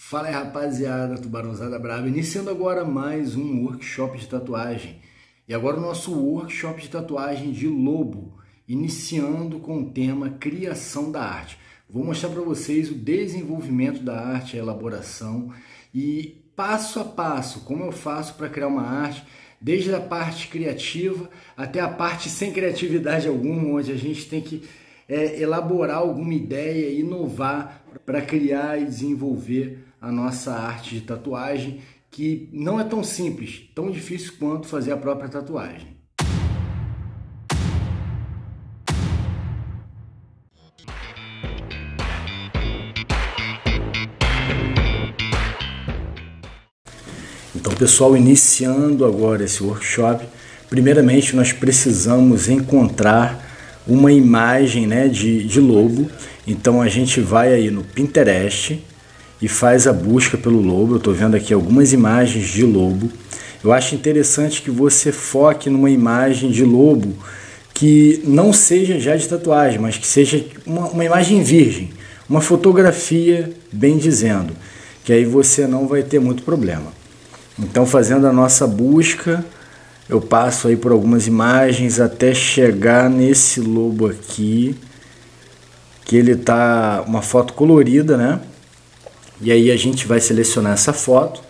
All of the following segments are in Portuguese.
Fala aí, rapaziada, Tubarãozada Brava, iniciando agora mais um workshop de tatuagem. E agora o nosso workshop de tatuagem de lobo, iniciando com o tema criação da arte. Vou mostrar para vocês o desenvolvimento da arte, a elaboração e passo a passo como eu faço para criar uma arte, desde a parte criativa até a parte sem criatividade alguma, onde a gente tem que elaborar alguma ideia, inovar para criar e desenvolver a nossa arte de tatuagem, que não é tão simples, tão difícil quanto fazer a própria tatuagem. Então, pessoal, iniciando agora esse workshop, primeiramente nós precisamos encontrar uma imagem, de lobo. Então a gente vai aí no Pinterest e faz a busca pelo lobo. Eu estou vendo aqui algumas imagens de lobo. Eu acho interessante que você foque numa imagem de lobo que não seja já de tatuagem, mas que seja uma imagem virgem, uma fotografia, bem dizendo, que aí você não vai ter muito problema. Então, fazendo a nossa busca, eu passo aí por algumas imagens até chegar nesse lobo aqui, que ele tá uma foto colorida, né? E aí a gente vai selecionar essa foto.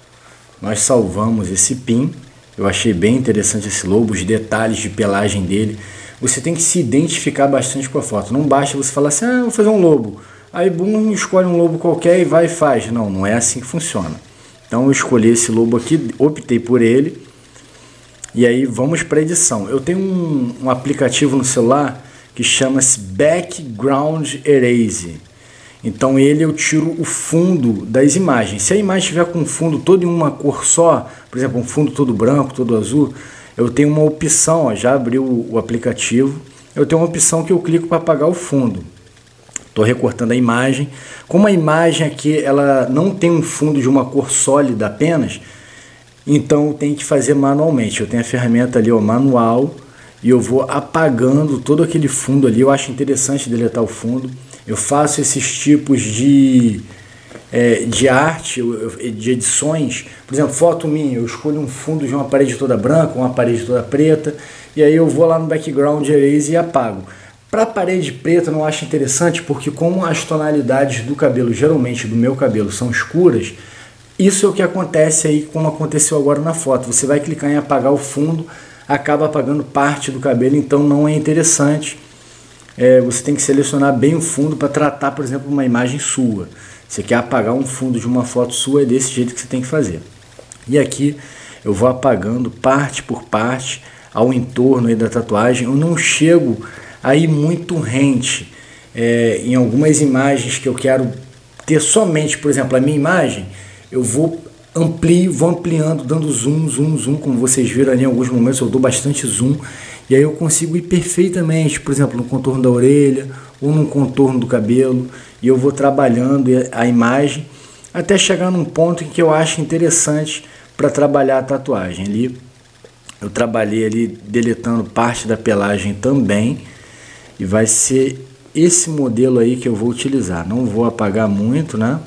Nós salvamos esse pin. Eu achei bem interessante esse lobo, os detalhes de pelagem dele. Você tem que se identificar bastante com a foto. Não basta você falar assim, vou fazer um lobo. Aí, bum, escolhe um lobo qualquer e vai e faz. Não, não é assim que funciona. Então eu escolhi esse lobo aqui, optei por ele. E aí vamos para a edição. Eu tenho um aplicativo no celular que chama-se Background Erase. Então eu tiro o fundo das imagens. Se a imagem estiver com um fundo todo em uma cor só, por exemplo, um fundo todo branco, todo azul, eu tenho uma opção, já abri o aplicativo, eu tenho uma opção que eu clico para apagar o fundo. Estou recortando a imagem. Como a imagem aqui ela não tem um fundo de uma cor sólida apenas, então eu tenho que fazer manualmente. Eu tenho a ferramenta ali, manual, e eu vou apagando todo aquele fundo ali. Eu acho interessante deletar o fundo. Eu faço esses tipos de arte, de edições. Por exemplo, foto minha, eu escolho um fundo de uma parede toda branca, uma parede toda preta, e aí eu vou lá no Background Erase e apago. Para a parede preta eu não acho interessante, porque como as tonalidades do cabelo, geralmente do meu cabelo, são escuras, isso é o que acontece aí, como aconteceu agora na foto. Você vai clicar em apagar o fundo, acaba apagando parte do cabelo, então não é interessante. Você tem que selecionar bem o fundo para tratar, por exemplo, uma imagem sua. Você quer apagar um fundo de uma foto sua, é desse jeito que você tem que fazer. E aqui eu vou apagando parte por parte ao entorno aí da tatuagem. Eu não chego aí muito rente em algumas imagens que eu quero ter somente, por exemplo, a minha imagem, eu vou ampliando, dando zoom, zoom, zoom, como vocês viram ali em alguns momentos, eu dou bastante zoom, e aí eu consigo ir perfeitamente, por exemplo, no contorno da orelha, ou no contorno do cabelo, e eu vou trabalhando a imagem, até chegar num ponto em que eu acho interessante para trabalhar a tatuagem. Ali, eu trabalhei ali deletando parte da pelagem também, e vai ser esse modelo aí que eu vou utilizar. Não vou apagar muito, né?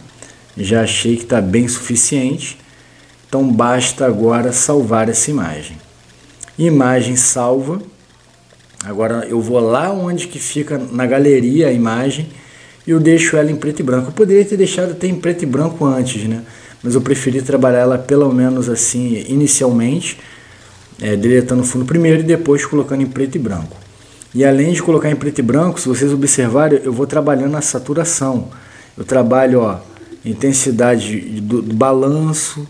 Já achei que está bem suficiente. Então basta agora salvar essa imagem. Imagem salva. Agora eu vou lá onde que fica na galeria a imagem e eu deixo ela em preto e branco. Eu poderia ter deixado até em preto e branco antes, né? Mas eu preferi trabalhar ela pelo menos assim inicialmente, deletando o fundo primeiro e depois colocando em preto e branco. E além de colocar em preto e branco, se vocês observarem, eu vou trabalhando a saturação. Eu trabalho intensidade do balanço,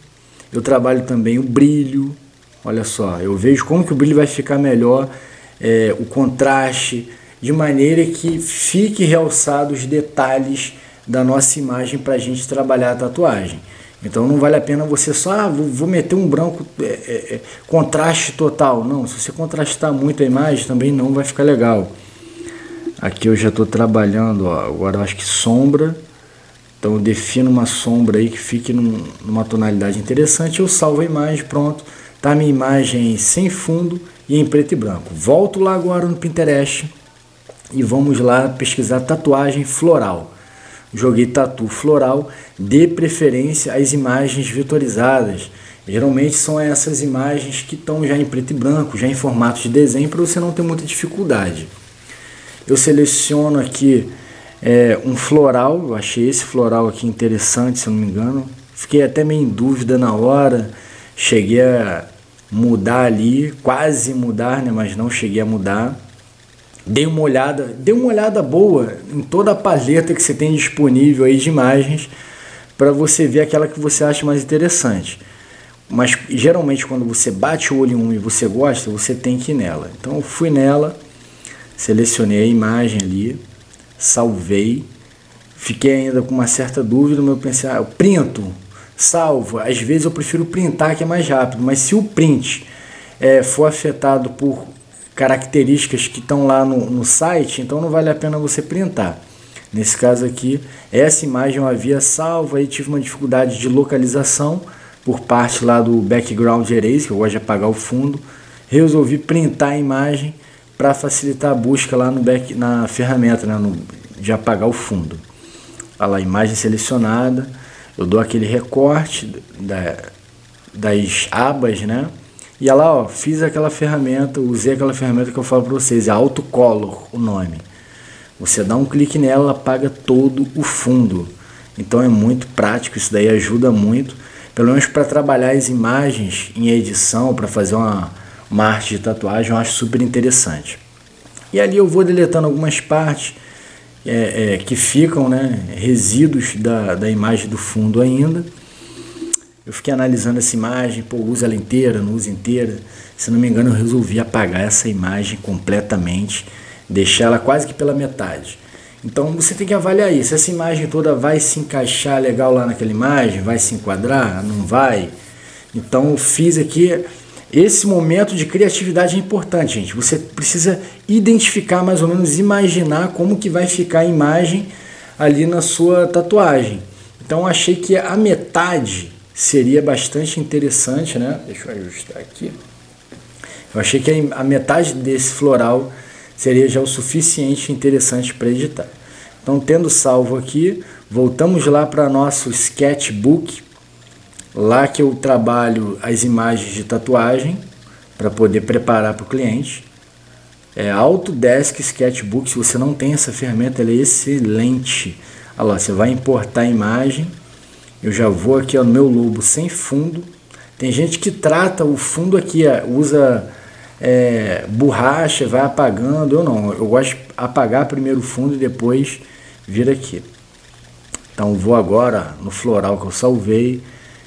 eu trabalho também o brilho. Olha só, eu vejo como que o brilho vai ficar melhor, o contraste, de maneira que fique realçado os detalhes da nossa imagem para a gente trabalhar a tatuagem. Então não vale a pena você só, vou meter um branco, contraste total. Não, se você contrastar muito a imagem também não vai ficar legal. Aqui eu já estou trabalhando, agora eu acho que sombra. Então eu defino uma sombra aí que fique numa tonalidade interessante. Eu salvo a imagem, pronto. Tá a minha imagem sem fundo e em preto e branco. Volto lá agora no Pinterest e vamos lá pesquisar tatuagem floral. joguei tatu floral, de preferência as imagens vetorizadas. Geralmente são essas imagens que estão já em preto e branco, já em formato de desenho, para você não ter muita dificuldade. Eu seleciono aqui um floral, eu achei esse floral aqui interessante, se eu não me engano. Fiquei até meio em dúvida na hora, cheguei a mudar ali, quase mudar, né, mas não cheguei a mudar. Dei uma olhada boa em toda a paleta que você tem disponível aí de imagens, para você ver aquela que você acha mais interessante. Mas geralmente quando você bate o olho em uma e você gosta, você tem que ir nela. Então eu fui nela, selecionei a imagem ali, salvei, fiquei ainda com uma certa dúvida, mas eu pensei, eu printo, salvo. Às vezes eu prefiro printar, que é mais rápido, mas se o print for afetado por características que estão lá no site, então não vale a pena você printar. Nesse caso aqui, essa imagem eu havia salvo, aí tive uma dificuldade de localização por parte lá do background erase, que eu gosto de apagar o fundo. Resolvi printar a imagem para facilitar a busca lá na ferramenta, né, de apagar o fundo. Olha lá, imagem selecionada, eu dou aquele recorte das abas, né? E olha lá, ó, fiz aquela ferramenta, usei aquela ferramenta que eu falo para vocês, é Autocolor o nome. Você dá um clique nela, apaga todo o fundo. Então é muito prático, isso daí ajuda muito, pelo menos para trabalhar as imagens em edição, para fazer uma arte de tatuagem, eu acho super interessante. E ali eu vou deletando algumas partes que ficam, né, resíduos da imagem do fundo ainda. Eu fiquei analisando essa imagem, usa ela inteira, não usa inteira. Se não me engano, eu resolvi apagar essa imagem completamente, deixar ela quase que pela metade. Então você tem que avaliar isso, essa imagem toda vai se encaixar legal lá naquela imagem, vai se enquadrar, não vai. Então eu fiz aqui, esse momento de criatividade é importante, gente. Você precisa identificar, mais ou menos imaginar como que vai ficar a imagem ali na sua tatuagem. Então eu achei que a metade seria bastante interessante, né? Deixa eu ajustar aqui. Eu achei que a metade desse floral seria já o suficiente interessante para editar. Então, tendo salvo aqui, voltamos lá para nosso sketchbook, lá que eu trabalho as imagens de tatuagem para poder preparar para o cliente. Autodesk Sketchbook, se você não tem essa ferramenta, ela é excelente. Olha lá, você vai importar a imagem. Eu já vou aqui, ó, no meu lobo sem fundo. Tem gente que trata o fundo aqui, usa borracha, vai apagando. Eu não, eu gosto de apagar primeiro o fundo e depois vir aqui. Então vou agora no floral que eu salvei.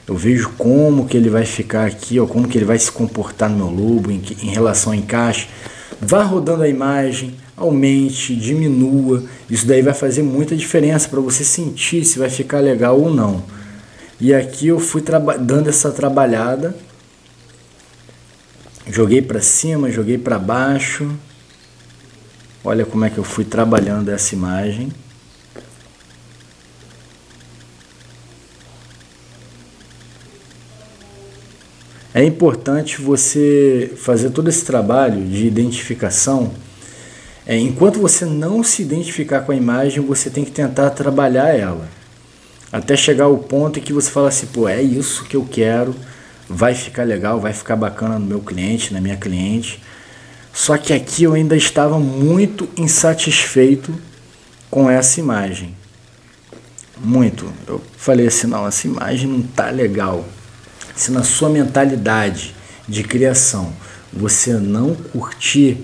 Eu vejo como que ele vai ficar aqui, ó, como que ele vai se comportar no meu lobo em relação ao encaixe. Vá rodando a imagem, aumente, diminua. Isso daí vai fazer muita diferença para você sentir se vai ficar legal ou não. E aqui eu fui dando essa trabalhada. Joguei para cima, joguei para baixo. Olha como é que eu fui trabalhando essa imagem. É importante você fazer todo esse trabalho de identificação. Enquanto você não se identificar com a imagem, você tem que tentar trabalhar ela. Até chegar ao ponto em que você fala assim, pô, é isso que eu quero, vai ficar legal, vai ficar bacana no meu cliente, na minha cliente. Só que aqui eu ainda estava muito insatisfeito com essa imagem. Muito. Eu falei assim, não, essa imagem não tá legal. Se na sua mentalidade de criação você não curtir,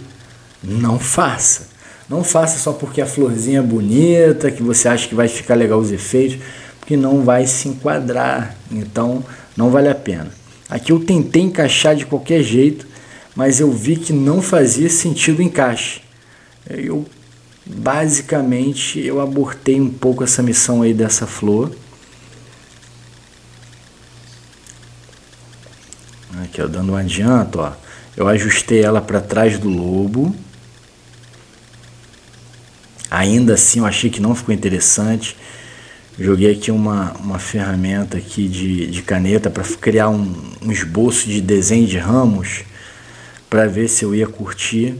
não faça. Não faça só porque a florzinha é bonita, que você acha que vai ficar legal os efeitos, porque não vai se enquadrar, então não vale a pena. Aqui eu tentei encaixar de qualquer jeito, mas eu vi que não fazia sentido o encaixe. Basicamente eu abortei um pouco essa missão aí dessa flor. Aqui, ó, dando um adianto, ó, eu ajustei ela para trás do lobo. Ainda assim eu achei que não ficou interessante. Joguei aqui uma ferramenta aqui de caneta para criar um esboço de desenho de ramos, para ver se eu ia curtir.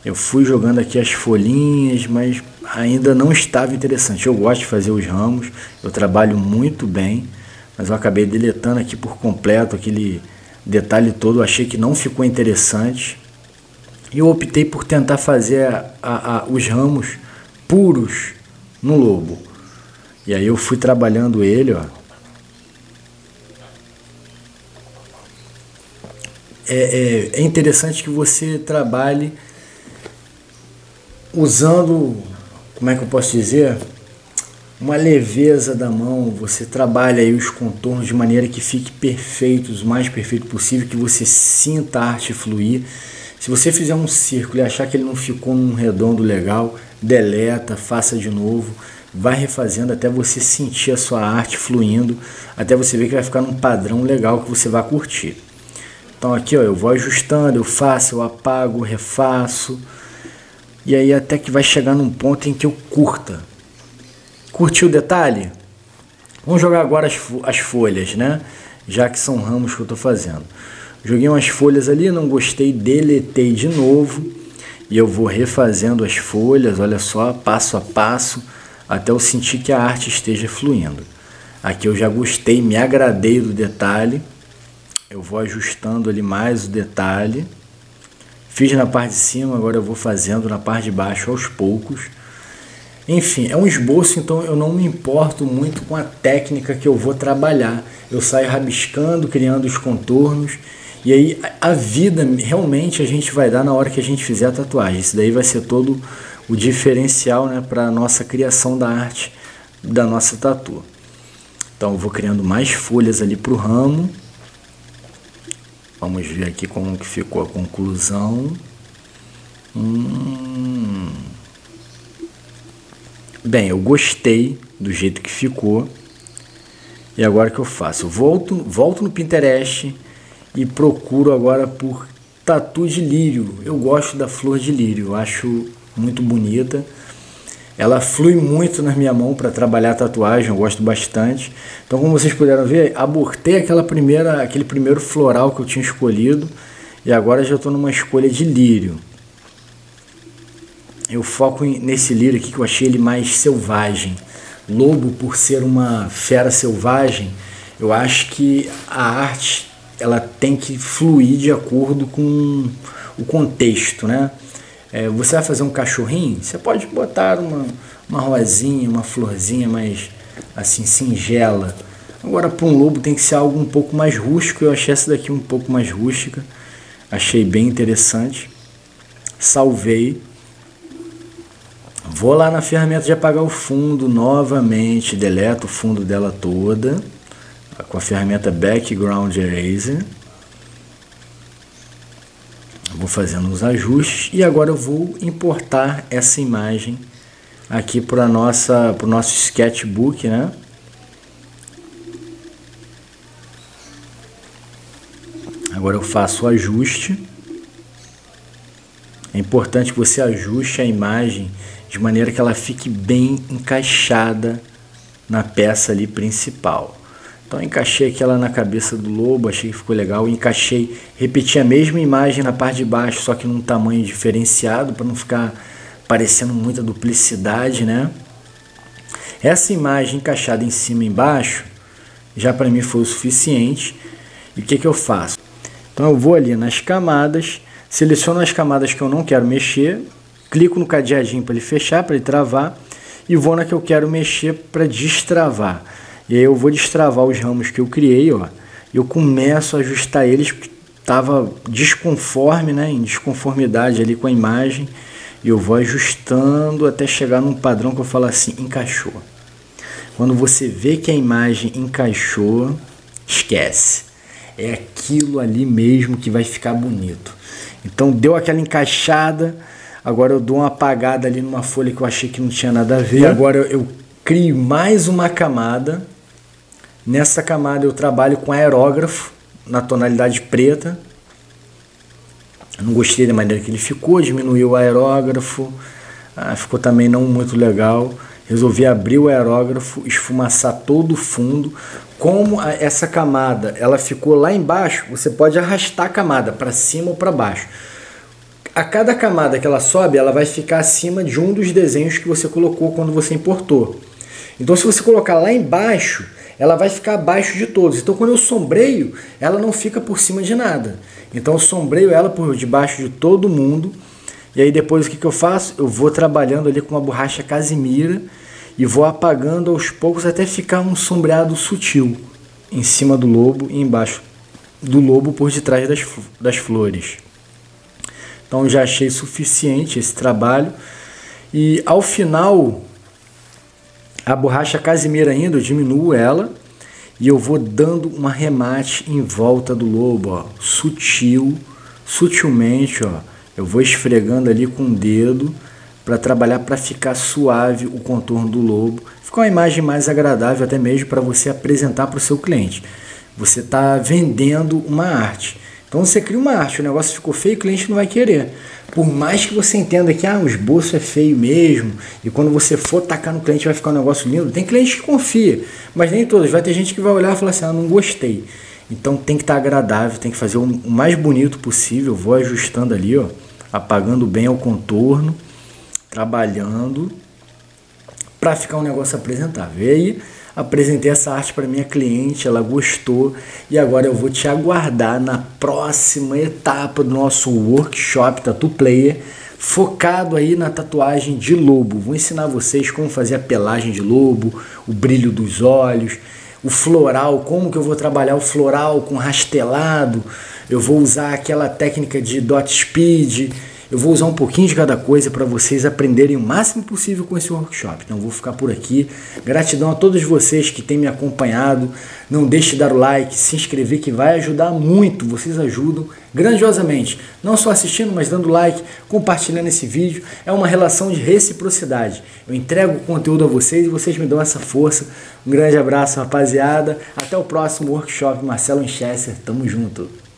Eu fui jogando aqui as folhinhas, mas ainda não estava interessante. Eu gosto de fazer os ramos, eu trabalho muito bem, mas eu acabei deletando aqui por completo aquele detalhe todo, eu achei que não ficou interessante. E eu optei por tentar fazer os ramos puros no lobo. E aí eu fui trabalhando ele, ó. É interessante que você trabalhe usando, como é que eu posso dizer, uma leveza da mão. Você trabalha aí os contornos de maneira que fique perfeitos, o mais perfeito possível, que você sinta a arte fluir. Se você fizer um círculo e achar que ele não ficou num redondo legal, deleta, faça de novo, vai refazendo até você sentir a sua arte fluindo, até você ver que vai ficar num padrão legal que você vai curtir. Então aqui, ó, eu vou ajustando, eu faço, eu apago, refaço, e aí até que vai chegar num ponto em que eu curta. Curtiu o detalhe? Vamos jogar agora as folhas, né? Já que são ramos que eu estou fazendo. Joguei umas folhas ali, não gostei, deletei de novo. E eu vou refazendo as folhas, olha só, passo a passo, até eu sentir que a arte esteja fluindo. Aqui eu já gostei, me agradei do detalhe. Eu vou ajustando ali mais o detalhe. Fiz na parte de cima, agora eu vou fazendo na parte de baixo aos poucos. Enfim, é um esboço, então eu não me importo muito com a técnica que eu vou trabalhar. Eu saio rabiscando, criando os contornos. E aí a vida realmente a gente vai dar na hora que a gente fizer a tatuagem. Isso daí vai ser todo o diferencial, né, para a nossa criação da arte da nossa tatu. Então eu vou criando mais folhas ali para o ramo. Vamos ver aqui como que ficou a conclusão. Bem, eu gostei do jeito que ficou. E agora o que eu faço? Eu volto no Pinterest e procuro agora por tatu de lírio. Eu gosto da flor de lírio, eu acho muito bonita. Ela flui muito na minha mão para trabalhar a tatuagem, eu gosto bastante. Então, como vocês puderam ver, abortei aquele primeiro floral que eu tinha escolhido. E agora já estou numa escolha de lírio. Eu foco nesse lírio aqui que eu achei ele mais selvagem. Lobo, por ser uma fera selvagem, eu acho que a arte ela tem que fluir de acordo com o contexto, né? Você vai fazer um cachorrinho, você pode botar uma rosinha, uma florzinha mais assim singela. Agora para um lobo tem que ser algo um pouco mais rústico. Eu achei essa daqui um pouco mais rústica, achei bem interessante. Salvei. Vou lá na ferramenta de apagar o fundo novamente, deleto o fundo dela toda com a ferramenta Background Eraser. Vou fazendo os ajustes e agora eu vou importar essa imagem aqui para o nosso sketchbook, né? Agora eu faço o ajuste. É importante que você ajuste a imagem de maneira que ela fique bem encaixada na peça ali principal. Então encaixei aqui ela na cabeça do lobo, achei que ficou legal. Encaixei, repeti a mesma imagem na parte de baixo, só que num tamanho diferenciado, para não ficar parecendo muita duplicidade, né? Essa imagem encaixada em cima e embaixo, já para mim foi o suficiente. E o que eu faço? Então eu vou ali nas camadas, seleciono as camadas que eu não quero mexer, clico no cadeadinho para ele fechar, para ele travar, e vou na que eu quero mexer para destravar. E aí eu vou destravar os ramos que eu criei, ó. Eu começo a ajustar eles, porque estava desconforme, né, em desconformidade ali com a imagem. E eu vou ajustando até chegar num padrão que eu falo assim, encaixou. Quando você vê que a imagem encaixou, esquece. É aquilo ali mesmo que vai ficar bonito. Então deu aquela encaixada, agora eu dou uma apagada ali numa folha que eu achei que não tinha nada a ver. E agora eu crio mais uma camada. Nessa camada eu trabalho com aerógrafo na tonalidade preta. Eu não gostei da maneira que ele ficou, diminuiu o aerógrafo, ficou também não muito legal. Resolvi abrir o aerógrafo, esfumaçar todo o fundo. Como essa camada ela ficou lá embaixo, você pode arrastar a camada para cima ou para baixo. a cada camada que ela sobe, ela vai ficar acima de um dos desenhos que você colocou quando você importou. Então se você colocar lá embaixo, ela vai ficar abaixo de todos. Então quando eu sombreio, ela não fica por cima de nada. Então eu sombreio ela por debaixo de todo mundo. E aí depois o que eu faço? Eu vou trabalhando ali com uma borracha casimira e vou apagando aos poucos até ficar um sombreado sutil em cima do lobo e embaixo do lobo por detrás das flores. Então já achei suficiente esse trabalho. E ao final, a borracha casimira ainda, eu diminuo ela e eu vou dando um arremate em volta do lobo, ó, sutilmente, ó. Eu vou esfregando ali com o dedo para trabalhar para ficar suave o contorno do lobo. Fica uma imagem mais agradável até mesmo para você apresentar para o seu cliente. Você está vendendo uma arte. Então você cria uma arte, o negócio ficou feio, o cliente não vai querer. Por mais que você entenda que o esboço é feio mesmo, e quando você for tacar no cliente vai ficar um negócio lindo, tem cliente que confia, mas nem todos. Vai ter gente que vai olhar e falar assim, não gostei. Então tem que estar agradável, tem que fazer o mais bonito possível. Vou ajustando ali, ó, apagando bem o contorno, trabalhando para ficar um negócio apresentável. E aí apresentei essa arte para minha cliente, ela gostou e agora eu vou te aguardar na próxima etapa do nosso workshop Tattoo Player, focado aí na tatuagem de lobo. Vou ensinar vocês como fazer a pelagem de lobo, o brilho dos olhos, o floral, como que eu vou trabalhar o floral com rastelado. Eu vou usar aquela técnica de dot speed. Eu vou usar um pouquinho de cada coisa para vocês aprenderem o máximo possível com esse workshop. Então eu vou ficar por aqui. Gratidão a todos vocês que têm me acompanhado. Não deixe de dar o like, se inscrever, que vai ajudar muito. Vocês ajudam grandiosamente. Não só assistindo, mas dando like, compartilhando esse vídeo. É uma relação de reciprocidade. Eu entrego o conteúdo a vocês e vocês me dão essa força. Um grande abraço, rapaziada. Até o próximo workshop. Marcelo Winchester. Tamo junto.